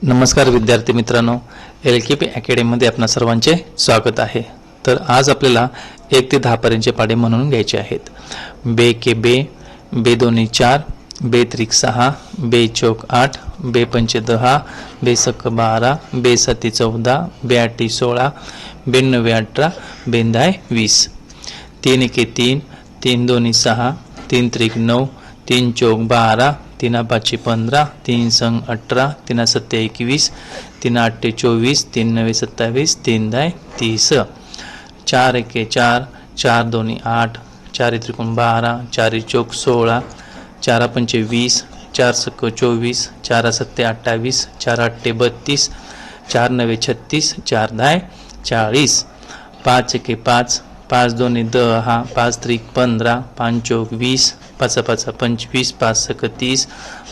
नमस्कार विद्यार्थी मित्रांनो, LKP अकॅडमीमध्ये आपणा सर्वांचे स्वागत आहे। तर आज आपल्याला 1 ते 10 पर्यंतचे पाढे म्हणून घ्यायचे आहेत। बे के बे, बे दोन्ही 4, बे त्रिक 6, बे चौक 8, बे पंचे 10, बे सक 12, बे सती 14, बे आठी 16, बे नवे 18, बे दाय 20। 3 एके 3, 3 दोन्ही 6, 3 त्रिक 9, 3 चौक 12, 3 पाची 15, 3 संग 18, 3 सत्ते 21, 3 आठे 24, 3 नवे 27, 3 दाय 30। 4 एके 4, 4 दोन्ही 8, 4 त्रिकोण 12, 4 चौक 16, 4 पंचे 20, 4 सक 24, 4 सत्ते 28, 4 आठे 32, 4 नवे 36, 4 दाय 40। 5 एके 5, 5 दोन्ही 10, 5 त्रिक 15, 5 चौक 20, 5 पाच 25, 5 सक 30,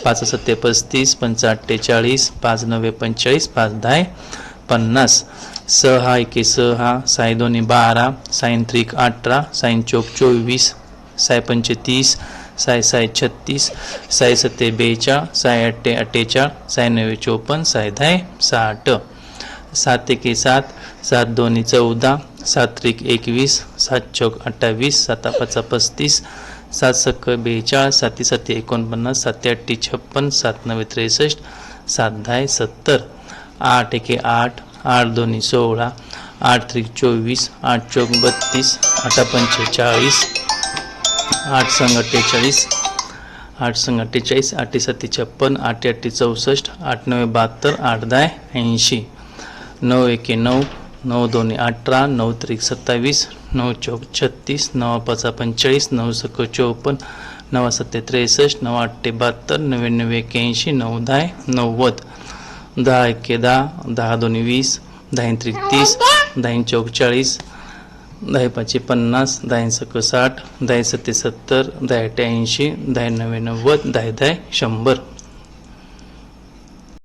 5 सत्ते 35, 5 आठे 40, 5 नवे 45, 5 दाय 50। 6 एके 6, 6 दोन्ही 12, 6 त्रिक 18, 6 चौक 24, 6 पंचे 30, 6 36, 6 सत्ते 42, 6 आठे 48, 6 नवे 54, 6 दाय 60। 7 एके 7, 7 दोन्ही 14, 7 त्रिक 21, 7 चौक 28, 7 पाच 35, 7 सक 42, 7 सत्ते 49, 7 आठी 56, 7 नवे 63, 7 दाय 70। 8 एके 8, 8 दोन्ही 16, 8 त्रिक 24, 8 चौक 32, 8 पंचे 40, 8 संग 48, 8 संग 48, 8 सत्ते 56, 8 आठी 64, 8 नवे 72, 8 दाय 80। 9 एके 9, 9 दोन्ही 18, 9 त्रिक 27, 9 चौक 36, 9 पाच 45, 9 सक 54, 9 सत्ते 63, 9 आठे 72, 99 81, 9 दाय 90। 10 एके 10, 10 दोन्ही 20, 10 त्रिक 30, 10 चौक 40, 10 पाची 50, 10 सक 60, 10 सत्ते 70, 10 आठे 80, 10 नवे 90, 10 दाय 100।